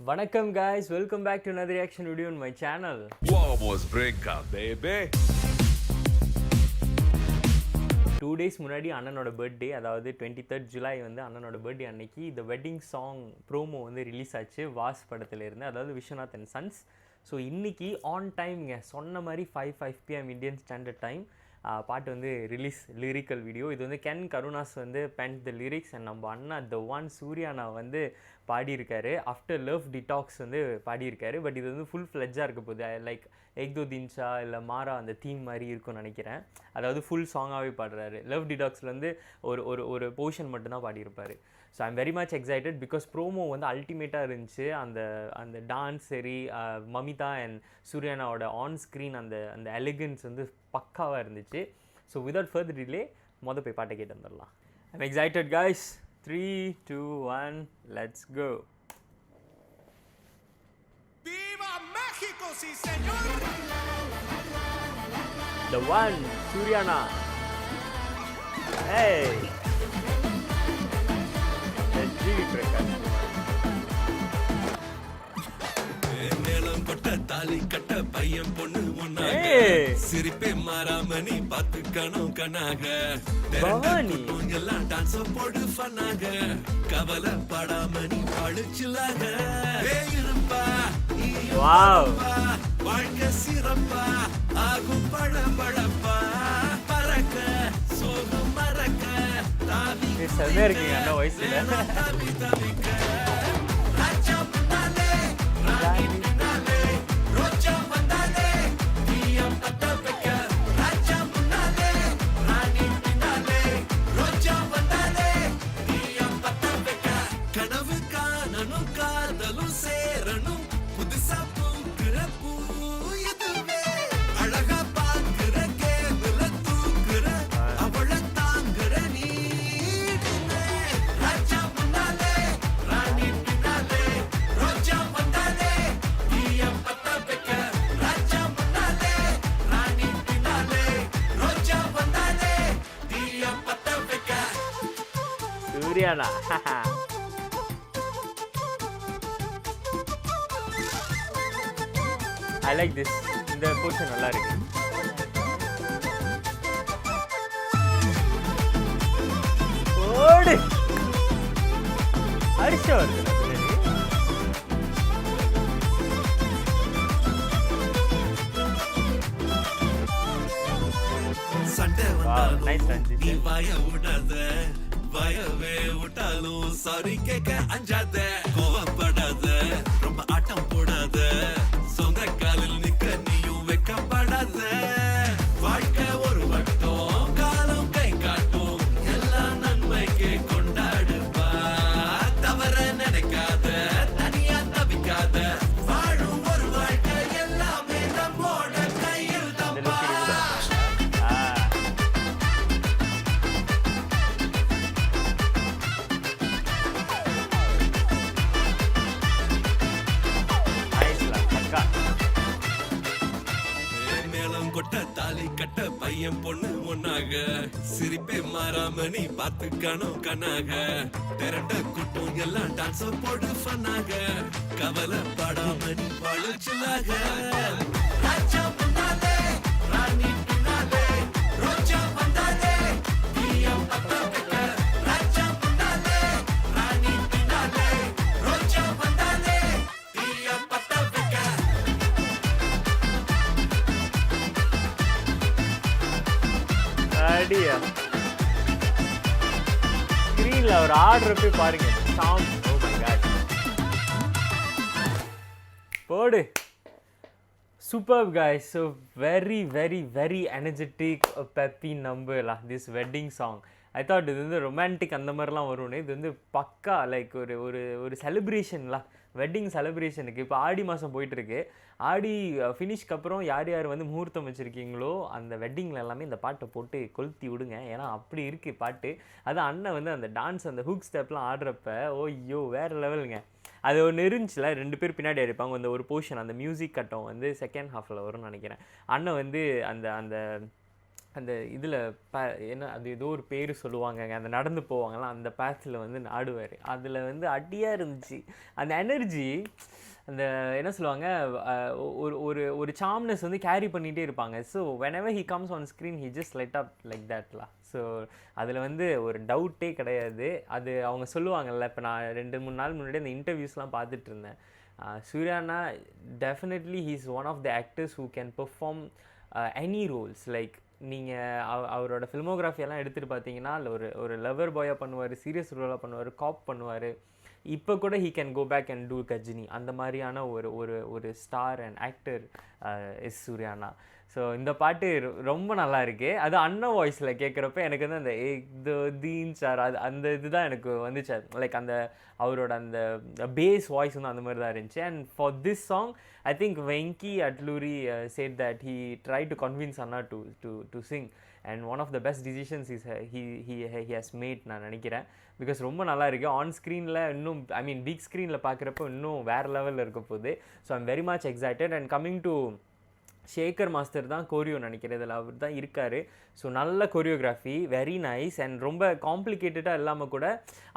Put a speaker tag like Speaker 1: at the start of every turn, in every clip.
Speaker 1: வணக்கம் guys, welcome back to another reaction video on my channel.
Speaker 2: War was breakup, baby.
Speaker 1: 2 days முன்னாடி அண்ணனோட birthday, அதாவது 23rd July வந்து அண்ணனோட பர்த்டே அன்னைக்கு இந்த வெட்டிங் சாங் ப்ரோமோ வந்து ரிலீஸ் ஆச்சு வாஸ் படத்துல இருந்து, அதாவது விஸ்வநாத் அண்ட் சன்ஸ். ஸோ இன்னைக்கு ஆன் டைம்ங்க, சொன்ன மாதிரி 5 PM இந்தியன் ஸ்டாண்டர்ட் டைம் பாட்டு வந்து ரிலீஸ், லிரிக்கல் வீடியோ. இது வந்து கென் கருணாஸ் வந்து பென்ட் த லிரிக்ஸ் அண்ட் நம்ம அண்ணா த ஒன் சூர்யானா வந்து பாடியிருக்காரு. ஆஃப்டர் லவ் டிடாக்ஸ் வந்து பாடியிருக்காரு. பட் இது வந்து ஃபுல் ஃப்ளெட்ஜாக இருக்க போகுது. லைக் எக் தோ தின்ஷா இல்லை மாறா அந்த தீம் மாதிரி இருக்கும்னு நினைக்கிறேன். அதாவது ஃபுல் சாங்காகவே பாடுறாரு. லவ் டிடாக்ஸில் வந்து ஒரு ஒரு ஒரு போர்ஷன் மட்டும்தான் பாடியிருப்பார். So I'm very much excited because promo வந்து அல்டிமேட்டாக இருந்துச்சு. அந்த டான்ஸ் சரி, மமிதா அண்ட் சூர்யானாவோட ஆன் ஸ்க்ரீன் அந்த அந்த எலிகன்ஸ் வந்து பக்காவாக இருந்துச்சு. ஸோ விதவுட் ஃபர்தர் டிலே போய் பாட்டை கேட்டு வந்துடலாம். I'm excited guys. 3, 2, 1, let's go.
Speaker 3: ¡Viva México, sí señor!
Speaker 1: The one, Suryana. Hey! Let's give it Prakash.
Speaker 4: மேளம் கொட்ட தாலி கட்ட பையன் பொண்ணு ஒன்னாக சிரிப்பே மாறாம நீ பாத்துக்கணும் கண்ணாக எல்லாம் டான்ஸ் போடு ஃபன்னாக கவலைப்படாம நீ பழிச்சுலாக இருப்பா வாழ்க்கை சிறப்பா ஆகும் பழப்பழப்பா பறக்க சோகம் மறக்க தாவி
Speaker 1: இருக்கீங்க அண்ணா வயசுல.
Speaker 4: தவிக்க
Speaker 1: Suryana. I like this. இந்த போர்ஷன் நல்லா இருக்கு. ஓடு ஹரிஷா வருது.
Speaker 4: சண்டை வந்தாலும் நீ வாய விடாத, வயவே விட்டாலும் சாரி கேட்க அஞ்சாத, கோவப்படாத, ரொம்ப ஆட்டம் போடாத, சொந்த காலில் நிக்க நீயும் வெக்கப்படாத. வாழ்க்கை ஒரு வட்டம், காலம் கை காட்டும், எல்லா நன்மைக்கே கொண்டாடுவா. தவற நினைக்காத, தனியா தவிக்காத, வாழும் ஒரு வாழ்க்கை எல்லாமே நம்மோட கையில் தப்பா. கொட்ட தாலி கட்ட பையன் பொண்ணு ஒன்னாக சிரிப்பே மாறாம நீ பாத்துக்கணும் கண்ணாக திரண்ட கூட்டம் எல்லாம் டான்ஸ் போடு ஃபன்னாக கவலைப்படாம நீ பழிச்சுலாக. ராஜா முன்னாலே ராணி பின்னாலே ரோஜா வந்தாலே நீயம் பத்த வைக்க. ராஜா முன்னாலே ராணி பின்னாலே ரோஜா வந்தாலே நீயம் பத்த வைக்க.
Speaker 1: அடியா ஸ்கிரீன்ல ஒரு ஆர்டர் போய் பாருங்க. சாங் ஓ மை காட் போடு super guys. So very energetic, peppy number lah this wedding song. I thought இது வந்து ரொமான்டிக் அந்த மாதிரிலாம் வரும்னு. இது வந்து பக்கா லைக் ஒரு ஒரு ஒரு செலிப்ரேஷன்லாம், வெட்டிங் செலிப்ரேஷனுக்கு. இப்போ ஆடி மாதம் போயிட்டுருக்கு. ஆடி ஃபினிஷ்க்கு அப்புறம் யார் யார் வந்து முகூர்த்தம் வச்சுருக்கீங்களோ அந்த வெட்டிங்கில் எல்லாமே இந்த பாட்டை போட்டு கொளுத்தி விடுங்க. ஏன்னா அப்படி இருக்குது பாட்டு. அது அண்ணன் வந்து அந்த டான்ஸ் அந்த ஹுக் ஸ்டெப்லாம் ஆடுறப்ப ஓய்யோ வேறு லெவலுங்க. அது ஒன்று இருந்துச்சுல, 2 பேர் பின்னாடி இருப்பாங்க. அந்த ஒரு போர்ஷன் அந்த மியூசிக் கட்டம் வந்து செகண்ட் ஹாஃபில் வரும்னு நினைக்கிறேன். அண்ணன் வந்து அந்த அந்த அந்த இதில் என்ன அது ஏதோ ஒரு பேர் சொல்லுவாங்கங்க, அந்த நடந்து போவாங்கலாம், அந்த பேத்தில் வந்து ஆடுவார். அதில் வந்து அடியாக இருந்துச்சு அந்த எனர்ஜி. அந்த என்ன சொல்லுவாங்க, ஒரு ஒரு ஒரு சாம்னஸ் வந்து கேரி பண்ணிகிட்டே இருப்பாங்க. So whenever he comes on screen he just light up like that. So அதில் வந்து ஒரு டவுட்டே கிடையாது. அது அவங்க சொல்லுவாங்கல்ல, இப்போ நான் 2-3 நாள் முன்னாடி அந்த இன்டர்வியூஸ்லாம் பார்த்துட்டு இருந்தேன். சூர்யா அண்ணா definitely he is one of the actors who can perform any roles. Like நீங்கள் அவரோட ஃபில்மோகிராஃபியெல்லாம் எடுத்துகிட்டு பார்த்தீங்கன்னா ஒரு ஒரு லவர் பாயாக பண்ணுவார், சீரியஸ் ரோலாக பண்ணுவார், காப் பண்ணுவார். இப்போ கூட he can go back and do Ghajini. அந்த மாதிரியான ஒரு ஒரு ஒரு ஸ்டார் அண்ட் ஆக்டர் எஸ் சூர்யானா. ஸோ இந்த பாட்டு ரொம்ப நல்லா இருக்குது. அது அண்ணன் வாய்ஸில் கேட்குறப்ப எனக்கு வந்து அந்த தீன் சார் அந்த இதுதான் எனக்கு வந்துச்சு. லைக் அந்த அவரோட அந்த பேஸ் வாய்ஸ் வந்து அந்த மாதிரி தான் இருந்துச்சு. And for this song I think Venki Atluri said that he tried to convince Anna to sing, and one of the best decisions is he has made நான் நினைக்கிறேன். பிகாஸ் ரொம்ப நல்லா இருக்குது. ஆன் ஸ்க்ரீனில் இன்னும் பிக் ஸ்க்ரீனில் பார்க்குறப்போ இன்னும் வேறு லெவலில் இருக்க போகுது. So I'm very much excited. And coming to Shekhar master தான் கோரியோ நினைக்கிறேன், இதில் அவர் தான் இருக்கார். ஸோ நல்ல கொரியோகிராஃபி, வெரி நைஸ். அண்ட் ரொம்ப காம்ப்ளிகேட்டடாக இல்லாமல் கூட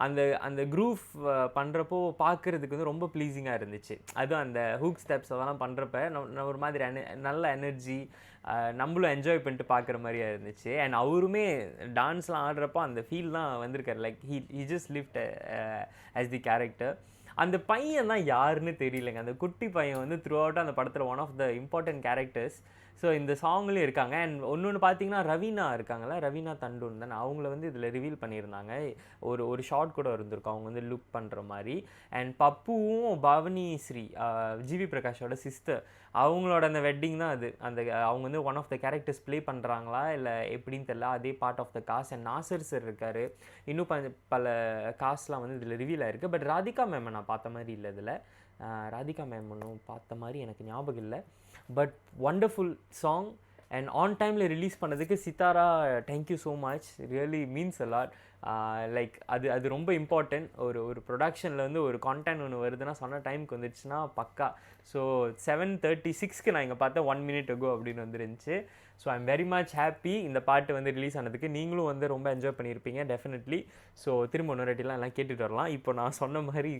Speaker 1: அந்த அந்த குரூப் பண்ணுறப்போ பார்க்குறதுக்கு வந்து ரொம்ப ப்ளீஸிங்காக இருந்துச்சு. அதுவும் அந்த ஹூக் ஸ்டெப்ஸ் அதெல்லாம் பண்ணுறப்ப நம்ம ஒரு மாதிரி நல்ல எனர்ஜி, நம்மளும் என்ஜாய் பண்ணிட்டு பார்க்குற மாதிரியா இருந்துச்சு. அண்ட் அவருமே டான்ஸ்லாம் ஆடுறப்போ அந்த ஃபீல் தான் வந்திருக்காரு. Like he just lived as the character. அந்த பையன் தான் யாருன்னு தெரியலங்க. அந்த குட்டி பையன் வந்து த்ரூ அவுட் அந்த படத்தில் one of the important characters. So இந்த சாங்லேயும் இருக்காங்க. அண்ட் ஒன்று பார்த்தீங்கன்னா ரவீனா இருக்காங்களா, ரவீனா தண்டுன்னு தானே, அவங்கள வந்து இதில் ரிவீல் பண்ணியிருந்தாங்க. ஒரு ஷார்ட் கூட இருந்திருக்கும் அவங்க வந்து லுக் பண்ணுற மாதிரி. அண்ட் பப்புவும் பவனி ஸ்ரீ, ஜிவி பிரகாஷோட சிஸ்டர், அவங்களோட அந்த வெட்டிங் தான் அது. அந்த அவங்க வந்து one of the characters play பண்ணுறாங்களா இல்லை எப்படின்னு தெரியல, அதே part of the cast. And Nassar sir இருக்கார். இன்னும் பல காஸ்ட்லாம் வந்து இதில் ரிவீல் ஆகிருக்கு. பட் ராதிகா மேம் நான் பார்த்த மாதிரி இல்லை. இதில் ராதிகா மேம் ஒன்றும் பார்த்த மாதிரி எனக்கு ஞாபகம் இல்லை. But wonderful song. And on டைமில் ரிலீஸ் பண்ணதுக்கு Sithara, thank you so much, really means a lot. Like அது ரொம்ப இம்பார்ட்டன்ட். ஒரு ப்ரொடக்ஷனில் வந்து ஒரு கான்டென்ட் ஒன்று வருதுன்னா சொன்ன டைமுக்கு வந்துடுச்சுன்னா பக்கா. ஸோ 7:36க்கு நான் இங்கே பார்த்தேன் 1 minute ago அப்படின்னு வந்துருந்துச்சு. So I'm very much happy இந்த பாட்டு வந்து ரிலீஸ் ஆனதுக்கு. நீங்களும் வந்து ரொம்ப என்ஜாய் பண்ணியிருப்பீங்க டெஃபினெட்லி. ஸோ திரும்ப இன்னொருட்டிலாம் எல்லாம் கேட்டுட்டு வரலாம். இப்போ நான் சொன்ன மாதிரி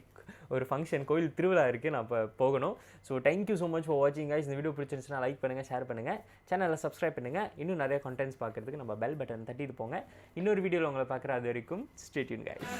Speaker 1: ஒரு ஃபங்க்ஷன், கோயில் திருவிழா இருக்குது, நான் இப்போ போகணும். So thank you so much for வாட்சிங் கைஸ். இந்த வீடியோ பிடிச்சிருந்துச்சுன்னா லைக் பண்ணுங்கள், ஷேர் பண்ணுங்கள், சேனலை சப்ஸ்கிரைப் பண்ணுங்கள். இன்னும் நிறைய கண்டென்ட்ஸ் பார்க்குறதுக்கு நம்ம பெல் பட்டன் தட்டிட்டு போங்க. இன்னொரு வீடியோவில் உங்களை பார்க்குற அது வரைக்கும் ஸ்டே டியூன் கைஸ்.